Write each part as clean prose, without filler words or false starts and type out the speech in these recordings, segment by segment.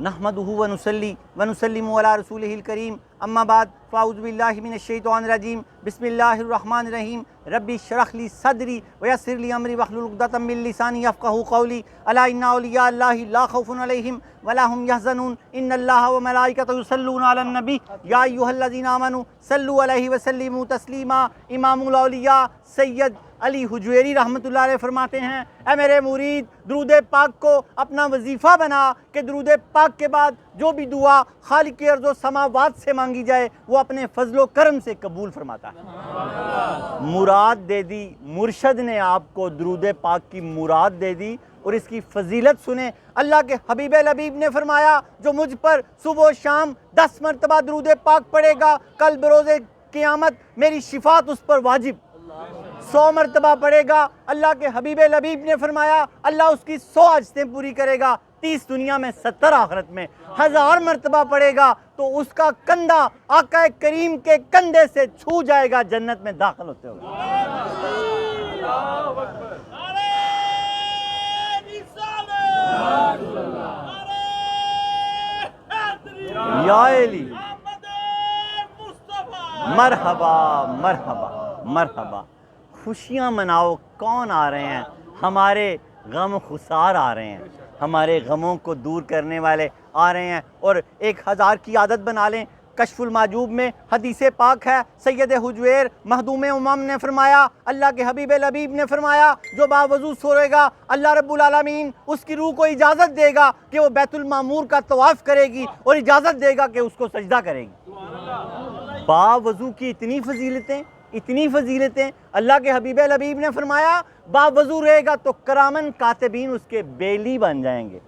نحمدہ ونصلی ونسلم علی رسولہ الکریم اما بعد فاعوذ باللہ من الشیطان الرجیم بسم اللہ الرحمن الرحیم ربی اشرح لی صدری ویسر لی امری واحلل عقدۃ من لسانی یفقہوا قولی الا ان اولیاء اللہ لا خوف علیہم ولا هم یحزنون ان اللہ وملائکتہ یصلون علی النبی یا ایھا الذین آمنوا صلوا علیہ وسلموا تسلیما۔ امام الاولیاء سید علی حجویری رحمۃ اللہ علیہ فرماتے ہیں، اے میرے مرید، درود پاک کو اپنا وظیفہ بنا کہ درود پاک کے بعد جو بھی دعا خالق ارض و سماوات سے مانگی جائے وہ اپنے فضل و کرم سے قبول فرماتا ہے۔ مراد دے دی، مرشد نے آپ کو درود پاک کی مراد دے دی، اور اس کی فضیلت سنیں۔ اللہ کے حبیب لبیب نے فرمایا، جو مجھ پر صبح و شام 10 مرتبہ درود پاک پڑھے گا، کل بروز قیامت میری شفاعت اس پر واجب۔ 100 مرتبہ پڑھے گا، اللہ کے حبیب لبیب نے فرمایا اللہ اس کی 100 حاجتیں پوری کرے گا، 30 دنیا میں 70 آخرت میں۔ 1000 مرتبہ پڑھے گا تو اس کا کندھا آقا کریم کے کندھے سے چھو جائے گا، جنت میں داخل ہوتے ہوئے۔ یا علی مرحبا مرحبا مرحبا۔ خوشیاں مناؤ، کون آ رہے ہیں؟ ہمارے غم خسار آ رہے ہیں، ہمارے غموں کو دور کرنے والے آ رہے ہیں۔ اور 1000 کی عادت بنا لیں۔ کشف المحجوب میں حدیث پاک ہے، سید حجویر مخدوم امم نے فرمایا، اللہ کے حبیب لبیب نے فرمایا، جو باوضو سوئے گا اللہ رب العالمین اس کی روح کو اجازت دے گا کہ وہ بیت المعمور کا طواف کرے گی، اور اجازت دے گا کہ اس کو سجدہ کرے گی۔ باوضو کی اتنی فضیلتیں، اتنی فضیلتیں۔ اللہ کے حبیب لبیب نے فرمایا باوضو رہے گا تو کرامن کاتبین اس کے بیلی بن جائیں گے،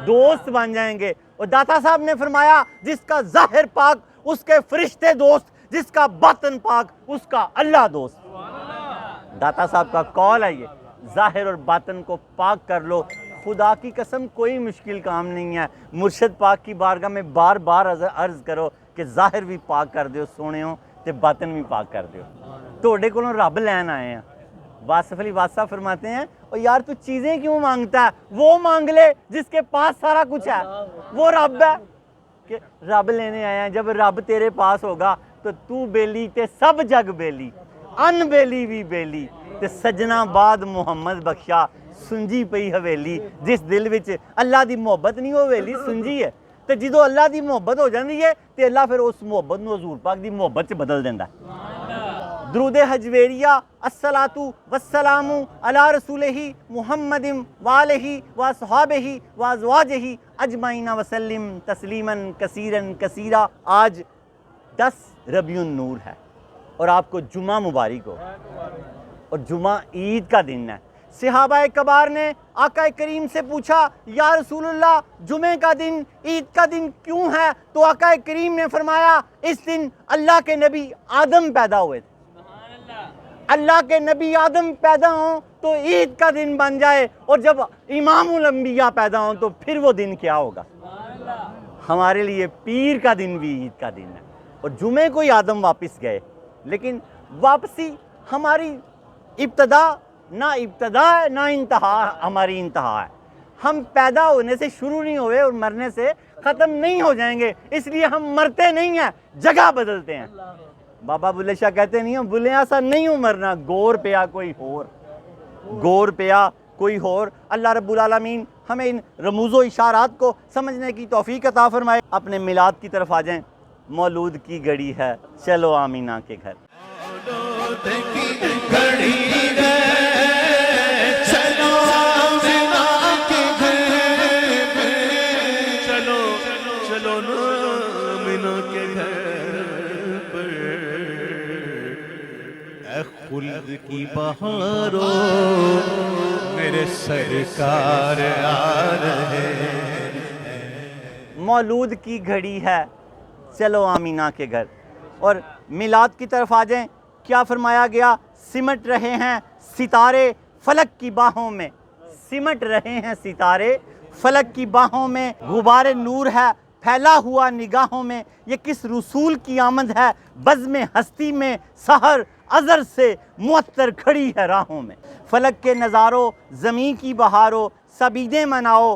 دوست بن جائیں گے۔ اور داتا صاحب نے فرمایا جس کا ظاہر پاک اس کے فرشتے دوست، جس کا باطن پاک اس کا اللہ دوست۔ داتا صاحب کا قول ہے یہ، ظاہر اور باطن کو پاک کر لو۔ خدا کی قسم کوئی مشکل کام نہیں ہے۔ مرشد پاک کی بارگاہ میں بار بار عرض کرو کہ ظاہر بھی پاک کر دیو سونے ہو تے باطن بھی پاک کر دیو۔ توڑے کو رب لین آئے ہیں۔ واصف علی واصف فرماتے ہیں، اور یار تو چیزیں کیوں مانگتا ہے؟ وہ مانگ لے جس کے پاس سارا کچھ ہے، وہ رب ہے۔ کہ رب لینے آئے ہیں، جب رب تیرے پاس ہوگا تو بیلی تے سب جگ بیلی، ان بیلی بھی بیلی تے سجنا بعد محمد بخشا سنجی پئی حویلی۔ جس دل وچ اللہ دی محبت نہیں، وہ حویلی سنجی ہے۔ تے جدو اللہ دی محبت ہو جاندی ہے تے اللہ پھر اس محبت نو حضور پاک دی محبت سے بدل دیندا ہے۔ درود حجویریہ الصلاۃ والسلام علی رسولہ محمد وآلہ واصحابہ وازواجہ اجمعین وسلم تسلیما کثیرا کثیرا۔ آج 10 ربیع النور ہے اور آپ کو جمعہ مبارک ہو، اور جمعہ عید کا دن ہے۔ صحابہ کبار نے آقا کریم سے پوچھا، یا رسول اللہ جمعے کا دن عید کا دن کیوں ہے؟ تو آقا کریم نے فرمایا اس دن اللہ کے نبی آدم پیدا ہوئے تھے۔ اللہ کے نبی آدم پیدا ہوں تو عید کا دن بن جائے، اور جب امام الانبیاء پیدا ہوں تو پھر وہ دن کیا ہوگا؟ ہمارے لیے پیر کا دن بھی عید کا دن ہے۔ اور جمعے کو ہی آدم واپس گئے، لیکن واپسی ہماری ابتدا نہ ہے نہ انتہا ہماری انتہا ہے۔ ہم پیدا ہونے سے شروع نہیں ہوئے اور مرنے سے ختم نہیں ہو جائیں گے، اس لیے ہم مرتے نہیں ہیں، جگہ بدلتے ہیں۔ بابا بلے شاہ کہتے نہیں ہوں بلے ایسا نہیں ہوں مرنا، گور پیا کوئی اور، گور پیا کوئی اور۔ اللہ رب العالمین ہمیں ان رموز و اشارات کو سمجھنے کی توفیق عطا فرمائے۔ اپنے میلاد کی طرف آ جائیں۔ مولود کی گھڑی ہے، چلو آمینہ کے گھر۔ خلد کی بہاروں میرے سرکار آ رہے ہیں۔ مولود کی گھڑی ہے، چلو آمینہ کے گھر۔ اور میلاد کی طرف آ جائیں۔ کیا فرمایا گیا؟ سمٹ رہے ہیں ستارے فلک کی باہوں میں، سمٹ رہے ہیں ستارے فلک کی باہوں میں، غبار نور ہے پھیلا ہوا نگاہوں میں۔ یہ کس رسول کی آمد ہے بزم ہستی میں، سحر ازر سے معطر کھڑی ہے راہوں میں۔ فلک کے نظاروں زمین کی بہاروں، سبیدیں مناؤ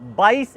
22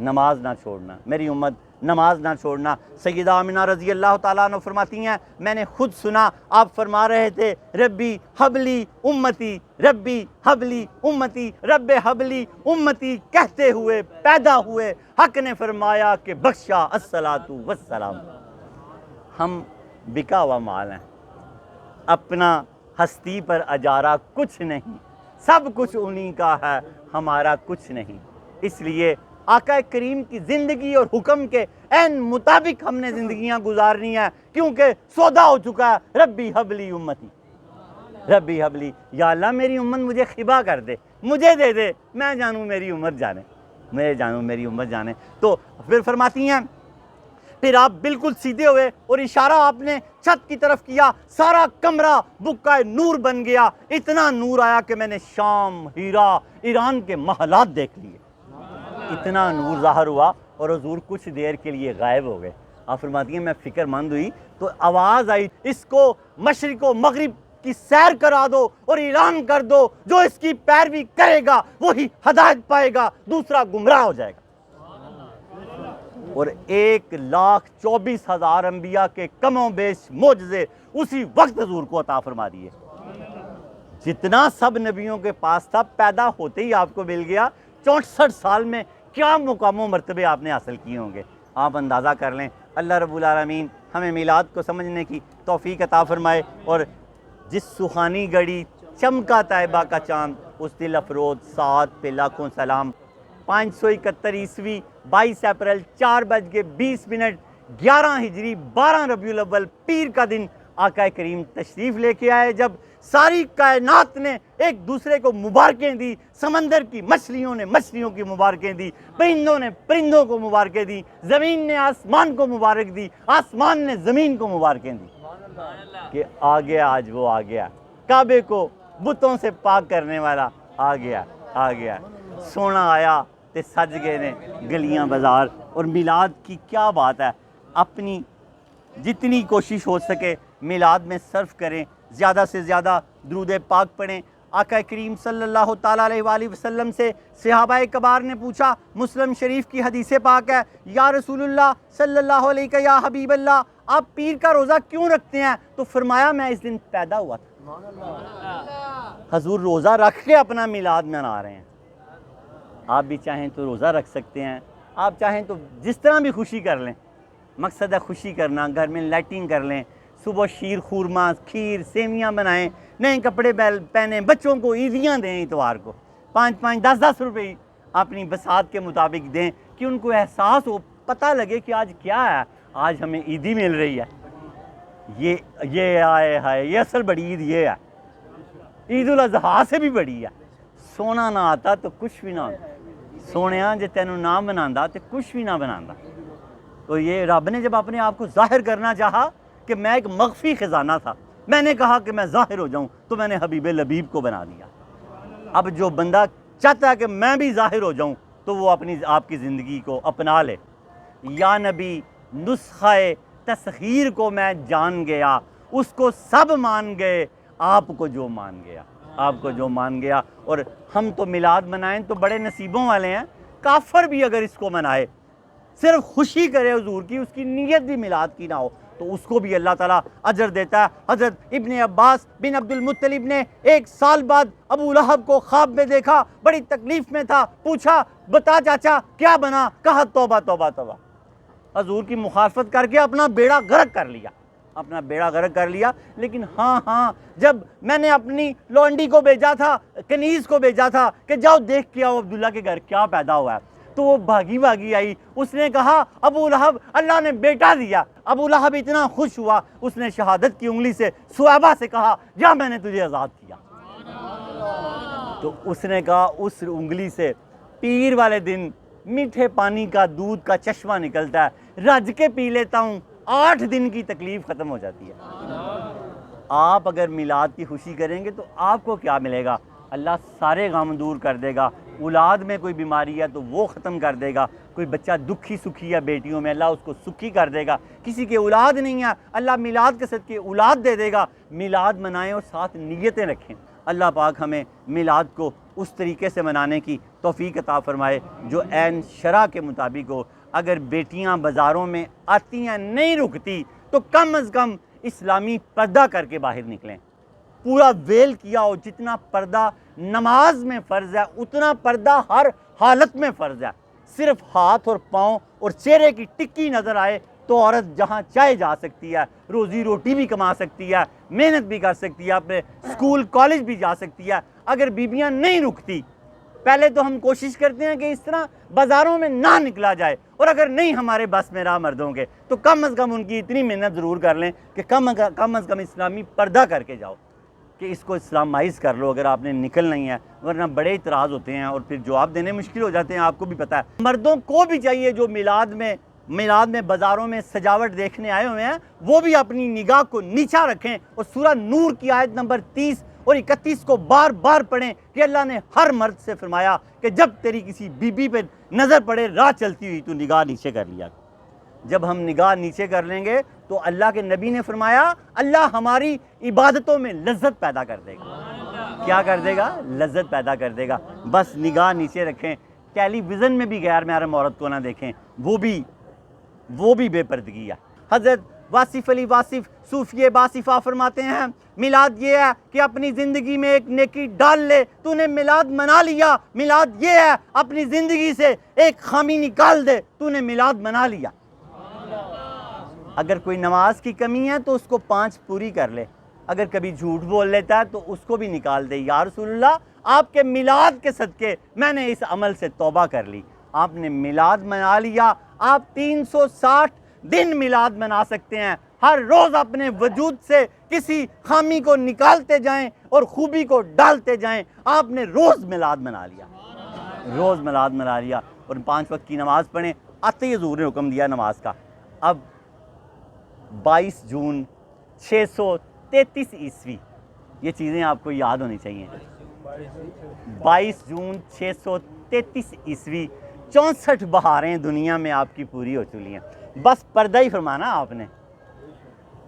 نماز نہ چھوڑنا، میری امت نماز نہ چھوڑنا۔ سیدہ آمنہ رضی اللہ تعالیٰ عنہ فرماتی ہیں میں نے خود سنا آپ فرما رہے تھے ربی حبلی امتی، ربی حبلی امتی، رب حبلی امتی کہتے ہوئے پیدا ہوئے، حق نے فرمایا کہ بخشا الصلاۃ والسلام۔ ہم بکا ہوا مال ہیں، اپنا ہستی پر اجارہ کچھ نہیں، سب کچھ انہی کا ہے، ہمارا کچھ نہیں۔ اس لیے آقا کریم کی زندگی اور حکم کے عین مطابق ہم نے زندگیاں گزارنی ہیں، کیونکہ سودا ہو چکا ہے ربی حبلی امتی، ربی حبلی، یا اللہ میری امت مجھے خبا کر دے، مجھے دے دے، میں جانوں میری امت جانے، میں جانوں میری امت جانے۔ تو پھر فرماتی ہیں پھر آپ بالکل سیدھے ہوئے اور اشارہ آپ نے چھت کی طرف کیا، سارا کمرہ بکہ نور بن گیا، اتنا نور آیا کہ میں نے شام، ہیرا، ایران کے محلات دیکھ لیے، اتنا نور ظاہر ہوا اور حضور کچھ دیر کے لیے غائب ہو گئے۔ آپ فرماتی ہیں میں فکر مند ہوئی تو آواز آئی اس کو مشرق و مغرب کی سیر کرا دو اور اعلان کر دو جو اس کی پیروی کرے گا وہی ہدایت پائے گا، دوسرا گمراہ ہو جائے گا۔ اور 1,24,000 انبیاء کے کم و بیش معجزے اسی وقت حضور کو عطا فرما دیے۔ جتنا سب نبیوں کے پاس تھا پیدا ہوتے ہی آپ کو مل گیا، 64 سال میں کیا مقام و مرتبے آپ نے حاصل کیے ہوں گے، آپ اندازہ کر لیں۔ اللہ رب العالمین ہمیں میلاد کو سمجھنے کی توفیق عطا فرمائے، اور جس سخانی گھڑی چمکا طیبہ کا چاند اس دل افروز ساعت پہ لاکھوں سلام۔ 571 عیسوی 22 اپریل 4:20، 11 ہجری 12 ربیع الاول پیر کا دن آقا کریم تشریف لے کے آئے، جب ساری کائنات نے ایک دوسرے کو مبارکیں دی، سمندر کی مچھلیوں نے مچھلیوں کی مبارکیں دی، پرندوں نے پرندوں کو مبارکیں دی، زمین نے آسمان کو مبارک دی، آسمان نے زمین کو مبارکیں دی کہ آ گیا، آج وہ آ گیا، کعبے کو بتوں سے پاک کرنے والا آ گیا، آ گیا، سونا آیا تے سج گئے نے گلیاں بازار۔ اور میلاد کی کیا بات ہے، اپنی جتنی کوشش ہو سکے میلاد میں صرف کریں، زیادہ سے زیادہ درود پاک پڑھیں۔ آقا کریم صلی اللہ تعالیٰ علیہ وآلہ وسلم سے صحابہ کبار نے پوچھا، مسلم شریف کی حدیث پاک ہے، یا رسول اللہ صلی اللہ علیہ کا یا حبیب اللہ آپ پیر کا روزہ کیوں رکھتے ہیں؟ تو فرمایا میں اس دن پیدا ہوا تھا۔ حضور روزہ رکھ کے اپنا میلاد منا رہے ہیں، آپ بھی چاہیں تو روزہ رکھ سکتے ہیں، آپ چاہیں تو جس طرح بھی خوشی کر لیں، مقصد ہے خوشی کرنا، گھر میں لائٹنگ کر لیں، صبح شیر خورمہ، کھیر، سیویاں بنائیں، نئے کپڑے پہنیں، بچوں کو عیدیاں دیں، اتوار کو 5-5 10-10 روپے اپنی بساط کے مطابق دیں کہ ان کو احساس ہو، پتہ لگے کہ آج کیا ہے، آج ہمیں عیدی مل رہی ہے، یہ آئے ہائے یہ اصل بڑی عید یہ ہے، عید الاضحیٰ سے بھی بڑی ہے۔ سونا نہ آتا تو کچھ بھی نہ ہوتا، سونیاں جے تینوں نہ بنانا تو کچھ بھی نہ بنانا۔ تو یہ رب نے جب اپنے آپ کو ظاہر کرنا چاہا کہ میں ایک مخفی خزانہ تھا، میں نے کہا کہ میں ظاہر ہو جاؤں تو میں نے حبیب لبیب کو بنا دیا۔ اب جو بندہ چاہتا ہے کہ میں بھی ظاہر ہو جاؤں تو وہ اپنی آپ کی زندگی کو اپنا لے۔ یا نبی نسخہ تسخیر کو میں جان گیا، اس کو سب مان گئے، آپ کو جو مان گیا، آپ کو جو مان گیا۔ اور ہم تو میلاد منائیں تو بڑے نصیبوں والے ہیں، کافر بھی اگر اس کو منائے، صرف خوشی کرے حضور کی، اس کی نیت بھی میلاد کی نہ ہو، تو اس کو بھی اللہ تعالیٰ اجر دیتا ہے۔ حضرت ابن عباس بن عبد المطلب نے 1 سال بعد ابو لہب کو خواب میں دیکھا، بڑی تکلیف میں تھا، پوچھا بتا چاچا کیا بنا؟ کہا توبہ توبہ توبہ۔ حضور کی مخالفت کر کے اپنا بیڑا غرق کر لیا، اپنا بیڑا غرق کر لیا۔ لیکن ہاں جب میں نے اپنی لونڈی کو بھیجا تھا، کنیز کو بھیجا تھا کہ جاؤ دیکھ کے آؤ عبداللہ کے گھر کیا پیدا ہوا ہے، تو وہ بھاگی آئی، اس نے کہا ابو لہب اللہ نے بیٹا دیا۔ ابو لہب اتنا خوش ہوا، اس نے شہادت کی انگلی سے صحابہ سے کہا جا میں نے تجھے آزاد کیا۔ تو اس نے کہا اس انگلی سے پیر والے دن میٹھے پانی کا دودھ کا چشمہ نکلتا ہے، رج کے پی لیتا ہوں، 8 دن کی تکلیف ختم ہو جاتی ہے۔ آپ اگر میلاد کی خوشی کریں گے تو آپ کو کیا ملے گا؟ اللہ سارے غم دور کر دے گا۔ اولاد میں کوئی بیماری ہے تو وہ ختم کر دے گا، کوئی بچہ دکھی سکھی ہے بیٹیوں میں، اللہ اس کو سکھی کر دے گا، کسی کے اولاد نہیں ہے اللہ میلاد کے صدقے اولاد دے دے گا۔ میلاد منائیں اور ساتھ نیتیں رکھیں۔ اللہ پاک ہمیں میلاد کو اس طریقے سے منانے کی توفیق عطا فرمائے جو عین شرع کے مطابق ہو۔ اگر بیٹیاں بازاروں میں آتی ہیں نہیں رکتی تو کم از کم اسلامی پردہ کر کے باہر نکلیں، پورا ویل کیا ہو۔ جتنا پردہ نماز میں فرض ہے اتنا پردہ ہر حالت میں فرض ہے۔ صرف ہاتھ اور پاؤں اور چہرے کی ٹکی نظر آئے تو عورت جہاں چاہے جا سکتی ہے، روزی روٹی بھی کما سکتی ہے، محنت بھی کر سکتی ہے، اپنے اسکول کالج بھی جا سکتی ہے۔ اگر بیویاں نہیں رکتی، پہلے تو ہم کوشش کرتے ہیں کہ اس طرح بازاروں میں نہ نکلا جائے، اور اگر نہیں ہمارے بس میں راہ مردوں کے تو کم از کم ان کی اتنی محنت ضرور کر لیں کہ کم از کم اسلامی پردہ کر کے جاؤ کہ اس کو اسلامائز کر لو اگر آپ نے نکلنا ہی ہے، ورنہ بڑے اعتراض ہوتے ہیں اور پھر جواب دینے مشکل ہو جاتے ہیں، آپ کو بھی پتہ ہے۔ مردوں کو بھی چاہیے جو میلاد میں بازاروں میں سجاوٹ دیکھنے آئے ہوئے ہیں، وہ بھی اپنی نگاہ کو نیچا رکھیں اور سورہ نور کی آیت نمبر 30 اور 31 کو بار بار پڑھیں کہ اللہ نے ہر مرد سے فرمایا کہ جب تیری کسی بی بی پہ نظر پڑے راہ چلتی ہوئی تو نگاہ نیچے کر لیا۔ جب ہم نگاہ نیچے کر لیں گے تو اللہ کے نبی نے فرمایا اللہ ہماری عبادتوں میں لذت پیدا کر دے گا۔ کیا کر دے گا؟ لذت پیدا کر دے گا۔ بس نگاہ نیچے رکھیں، ٹیلی ویژن میں بھی غیر محرم عورت کو نہ دیکھیں، وہ بھی بے پردگی ہے۔ حضرت واصف علی واصف صوفی باصفہ فرماتے ہیں میلاد یہ ہے کہ اپنی زندگی میں ایک نیکی ڈال لے، تو نے میلاد منا لیا۔ میلاد یہ ہے اپنی زندگی سے ایک خامی نکال دے، تو نے میلاد منا لیا۔ اگر کوئی نماز کی کمی ہے تو اس کو 5 پوری کر لے، اگر کبھی جھوٹ بول لیتا ہے تو اس کو بھی نکال دے، یا رسول اللہ آپ کے میلاد کے صدقے میں نے اس عمل سے توبہ کر لی۔ آپ نے میلاد منا لیا، آپ 360 دن میلاد منا سکتے ہیں، ہر روز اپنے وجود سے کسی خامی کو نکالتے جائیں اور خوبی کو ڈالتے جائیں۔ آپ نے روز میلاد منا لیا، روز میلاد منا لیا، اور 5 وقت کی نماز پڑھیں۔ آتے ہی حضور نے حکم دیا نماز کا۔ اب 22 جون 633 عیسوی، یہ چیزیں آپ کو یاد ہونی چاہیے۔ 22 جون 633 عیسوی 64 بہاریں دنیا میں آپ کی پوری ہو چکی ہیں۔ بس پردہ ہی فرمانا آپ نے۔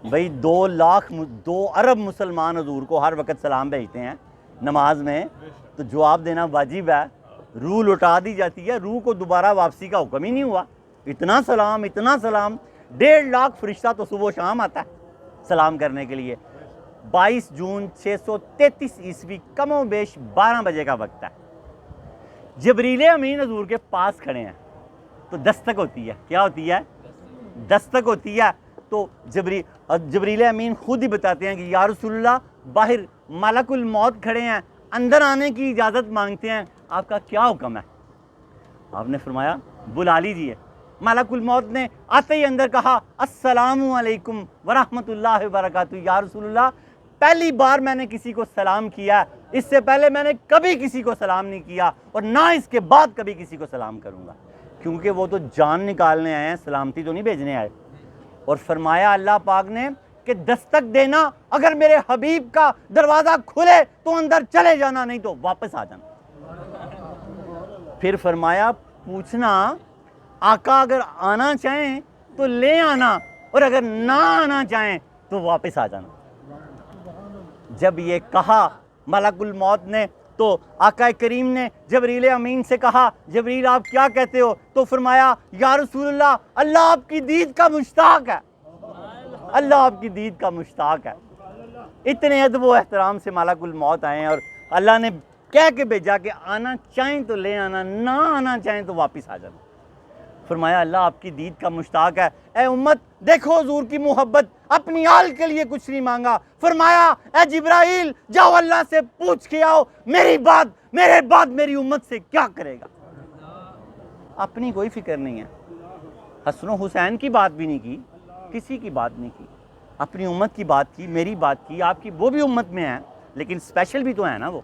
بھئی 2 ارب مسلمان حضور کو ہر وقت سلام بھیجتے ہیں نماز میں، تو جواب دینا واجب ہے۔ روح لوٹا دی جاتی ہے، روح کو دوبارہ واپسی کا حکم ہی نہیں ہوا۔ اتنا سلام 1.5 لاکھ فرشتہ تو صبح و شام آتا ہے سلام کرنے کے لیے۔ 22 جون 633 عیسوی کم و بیش 12 بجے کا وقت ہے۔ جبریل امین حضور کے پاس کھڑے ہیں تو دستک ہوتی ہے۔ کیا ہوتی ہے؟ دستک ہوتی ہے۔ تو جبریل امین خود ہی بتاتے ہیں کہ یا رسول اللہ باہر ملک الموت کھڑے ہیں، اندر آنے کی اجازت مانگتے ہیں، آپ کا کیا حکم ہے؟ آپ نے فرمایا بلا لیجیے۔ ملک الموت نے آتے ہی اندر کہا السلام علیکم ورحمۃ اللہ وبرکاتہ۔ یا رسول اللہ پہلی بار میں نے کسی کو سلام کیا، اس سے پہلے میں نے کبھی کسی کو سلام نہیں کیا اور نہ اس کے بعد کبھی کسی کو سلام کروں گا، کیونکہ وہ تو جان نکالنے آئے ہیں، سلامتی تو نہیں بھیجنے آئے۔ اور فرمایا اللہ پاک نے کہ دستک دینا، اگر میرے حبیب کا دروازہ کھلے تو اندر چلے جانا، نہیں تو واپس آ جانا۔ پھر فرمایا پوچھنا آقا اگر آنا چاہیں تو لے آنا، اور اگر نہ آنا چاہیں تو واپس آ جانا۔ جب یہ کہا ملک الموت نے تو آقا کریم نے جبریل امین سے کہا جبریل آپ کیا کہتے ہو؟ تو فرمایا یا رسول اللہ اللہ آپ کی دید کا مشتاق ہے، اللہ آپ کی دید کا مشتاق ہے۔ اتنے ادب و احترام سے ملک الموت آئے ہیں اور اللہ نے کہہ کے بھیجا کہ آنا چاہیں تو لے آنا، نہ آنا چاہیں تو واپس آ جانا۔ فرمایا اللہ آپ کی دید کا مشتاق ہے۔ اے امت دیکھو حضور کی محبت، اپنی آل کے لیے کچھ نہیں مانگا۔ فرمایا اے جبرائیل جاؤ اللہ سے پوچھ کے آؤ میرے بعد میری امت سے کیا کرے گا۔ اپنی کوئی فکر نہیں ہے، حسن و حسین کی بات بھی نہیں کی، کسی کی بات نہیں کی، اپنی امت کی بات کی، میری بات کی، آپ کی وہ بھی امت میں ہے لیکن اسپیشل بھی تو ہے نا وہ۔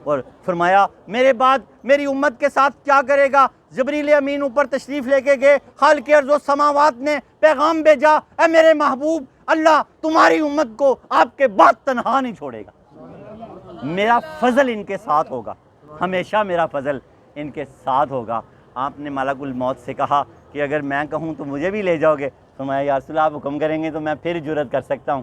اور فرمایا میرے بعد میری امت کے ساتھ کیا کرے گا؟ جبریل امین اوپر تشریف لے کے گئے، خالق ارض و سماوات نے پیغام بھیجا اے میرے محبوب اللہ تمہاری امت کو آپ کے بعد تنہا نہیں چھوڑے گا، میرا فضل ان کے ساتھ ہوگا، ہمیشہ میرا فضل ان کے ساتھ ہوگا۔ آپ نے ملک الموت سے کہا کہ اگر میں کہوں تو مجھے بھی لے جاؤ گے؟ فرمایا یا رسول اللہ آپ حکم کریں گے تو میں پھر جرت کر سکتا ہوں۔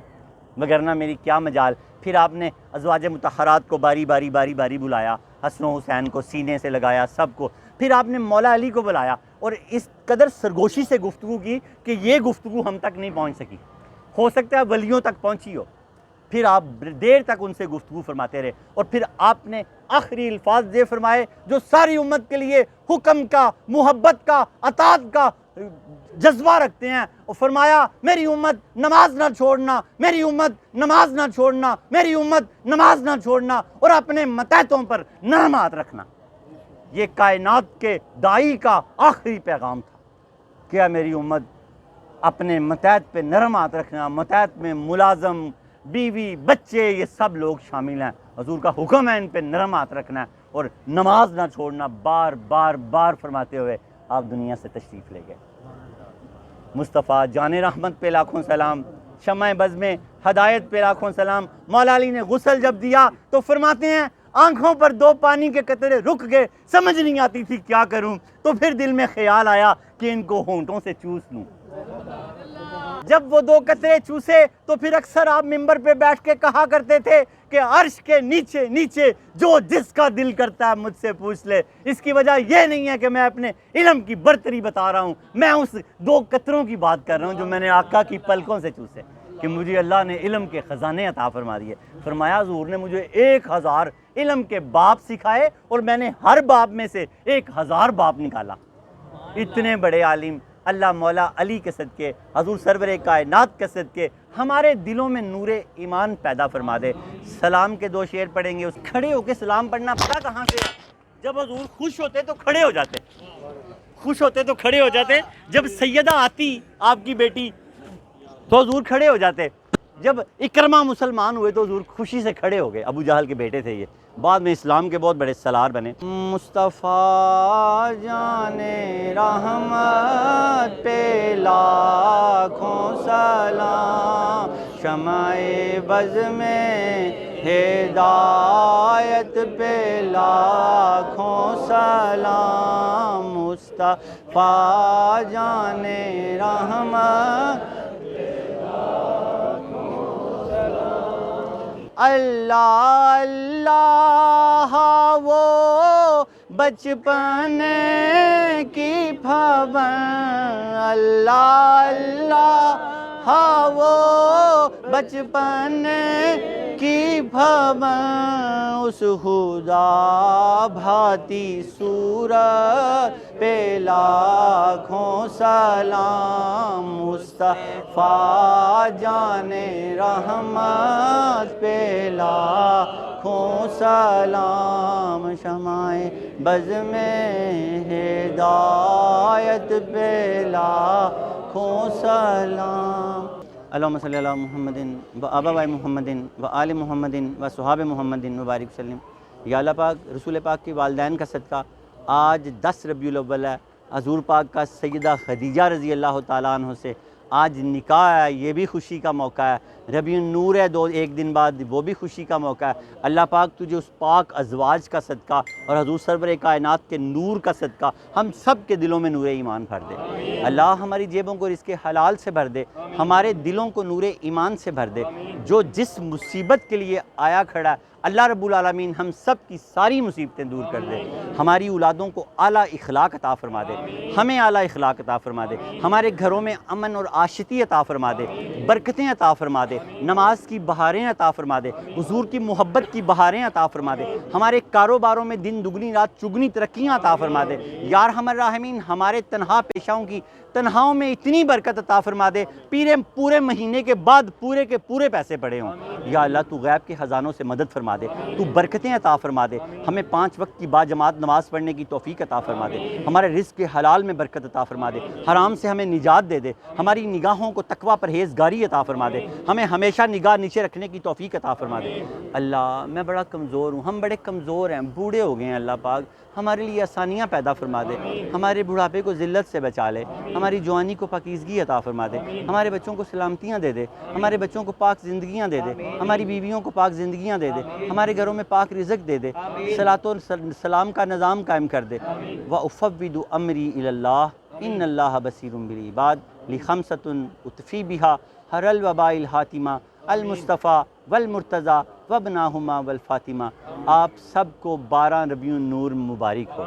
وگرنہ میری کیا مجال۔ پھر آپ نے ازواج مطہرات کو باری باری بلایا، حسن و حسین کو سینے سے لگایا، سب کو۔ پھر آپ نے مولا علی کو بلایا اور اس قدر سرگوشی سے گفتگو کی کہ یہ گفتگو ہم تک نہیں پہنچ سکی، ہو سکتا ہے ولیوں تک پہنچی ہو۔ پھر آپ دیر تک ان سے گفتگو فرماتے رہے، اور پھر آپ نے آخری الفاظ یہ فرمائے جو ساری امت کے لیے حکم کا، محبت کا، اطاعت کا جذبہ رکھتے ہیں، اور فرمایا میری امت نماز نہ چھوڑنا، میری امت نماز نہ چھوڑنا، میری امت نماز نہ چھوڑنا، اور اپنے متحدوں پر نرم ہاتھ رکھنا۔ یہ کائنات کے داعی کا آخری پیغام تھا، کیا میری امت اپنے متحد پہ نرم ہاتھ رکھنا۔ متحد میں ملازم، بیوی، بچے، یہ سب لوگ شامل ہیں۔ حضور کا حکم ہے ان پہ نرم ہاتھ رکھنا ہے اور نماز نہ چھوڑنا، بار بار بار فرماتے ہوئے آپ دنیا سے تشریف لے گئے۔ مصطفیٰ جان رحمت پہ لاکھوں سلام، شمع بز میں ہدایت پہ لاکھوں سلام۔ مولا علی نے غسل جب دیا تو فرماتے ہیں آنکھوں پر 2 پانی کے قطرے رک گئے، سمجھ نہیں آتی تھی کیا کروں، تو پھر دل میں خیال آیا کہ ان کو ہونٹوں سے چوس لوں۔ جب وہ 2 قطرے چوسے تو پھر اکثر آپ ممبر پہ بیٹھ کے کہا کرتے تھے کہ عرش کے نیچے نیچے جو جس کا دل کرتا ہے مجھ سے پوچھ لے۔ اس کی وجہ یہ نہیں ہے کہ میں اپنے علم کی برتری بتا رہا ہوں، میں اس 2 قطروں کی بات کر رہا ہوں جو میں نے آقا کی پلکوں سے چوسے، کہ مجھے اللہ نے علم کے خزانے عطا فرما دیے۔ فرمایا حضور نے مجھے 1000 علم کے باب سکھائے اور میں نے ہر باب میں سے 1000 باب نکالا۔ اتنے بڑے عالم اللہ مولا علی کے صدقے، حضور سرور کائنات کے صدقے ہمارے دلوں میں نور ایمان پیدا فرما دے۔ سلام کے 2 شعر پڑھیں گے، اس کھڑے ہو کے سلام پڑھنا پتہ کہاں سے؟ جب حضور خوش ہوتے تو کھڑے ہو جاتے، خوش ہوتے تو کھڑے ہو جاتے۔ جب سیدہ آتی آپ کی بیٹی تو حضور کھڑے ہو جاتے۔ جب اکرمہ مسلمان ہوئے تو حضور خوشی سے کھڑے ہو گئے، ابو جہل کے بیٹے تھے یہ، بعد میں اسلام کے بہت بڑے سالار بنے۔ مصطفیٰ جان رحمت پہ لاکھوں سلام، شمع بز میں ہدایت پہ لاکھوں سلام، مصطفیٰ جان رحمت اللہ اللہ وہ بچپن کی پھبن، اللہ اللہ وہ بچپن کی پھبن، اس خدا بھاتی صورت پہ لاکھوں سلام، مصطفیٰ جان رحمت پہ لاکھوں سلام، شمع بز میں ہدایت پہ لاکھوں سلام۔ اللہم صلی علی محمد و آباء محمد و آل محمد و صحاب محمد و بارک وسلم۔ یا اللہ پاک رسول پاک کی والدین کا صدقہ آج 10 ربیع الاول ہے، حضور پاک کا سیدہ خدیجہ رضی اللہ تعالیٰ عنہ سے آج نکاح ہے، یہ بھی خوشی کا موقع ہے۔ ربیع النور ہے 1 دن بعد، وہ بھی خوشی کا موقع ہے۔ اللہ پاک تجھے اس پاک ازواج کا صدقہ اور حضور سرور کائنات کے نور کا صدقہ ہم سب کے دلوں میں نور ایمان بھر دے۔ اللہ ہماری جیبوں کو رزق حلال سے بھر دے، ہمارے دلوں کو نور ایمان سے بھر دے۔ جو جس مصیبت کے لیے آیا کھڑا ہے اللہ رب العالمین ہم سب کی ساری مصیبتیں دور کر دے، ہماری اولادوں کو اعلیٰ اخلاق عطا فرما دے، ہمیں اعلیٰ اخلاق عطا فرما دے، ہمارے گھروں میں امن اور عاشقی عطا فرما دے، برکتیں عطا فرما دے، نماز کی بہاریں عطا فرما دے، حضور کی محبت کی بہاریں عطا فرما دے، ہمارے کاروباروں میں دن دگنی رات چگنی ترقیاں عطا فرما دے۔ یا ارحم الراحمین ہمارے تنہا پیشاؤں کی تنہاؤں میں اتنی برکت عطا فرما دے، پورے مہینے کے بعد پورے کے پورے پیسے پڑے ہوں۔ یا اللہ تو غیب کے خزانوں سے مدد فرما دے، تو برکتیں عطا فرما دے، ہمیں 5 وقت کی باجماعت نماز پڑھنے کی توفیق عطا فرما دے، ہمارے رزق حلال میں برکت عطا فرما دے، حرام سے ہمیں نجات دے دے، ہماری نگاہوں کو تقوی پرہیزگاری عطا فرما دے، ہمیں ہمیشہ نگاہ نیچے رکھنے کی توفیق عطا فرما دے۔ اللہ میں بڑا کمزور ہوں، ہم بڑے کمزور ہیں، بوڑھے ہو گئے ہیں، اللہ پاک ہمارے لیے آسانیاں پیدا فرما دے، ہمارے بڑھاپے کو ذلت سے بچا لے، ہماری جوانی کو پاکیزگی عطا فرما دے، ہمارے بچوں کو سلامتیاں دے دے، ہمارے بچوں کو پاک زندگیاں دے دے، ہماری بیویوں کو پاک زندگیاں دے دے، ہمارے گھروں میں پاک رزق دے دے، صلاۃ و سلام کا نظام قائم کر دے۔ وَأُفَوِّضُ أَمْرِي إِلَى اللَّهِ إِنَّ اللَّهَ بَصِيرٌ بِالْعِبَادِ لِخَمْسَةٍ أُطْفِي بِهَا حَرَّ الْوَبَاءِ الْحَاتِمَةِ المصطفیٰ والمرتضیٰ وابناہما والفاطمہ، آپ سب کو 12 ربیع النور مبارک ہو۔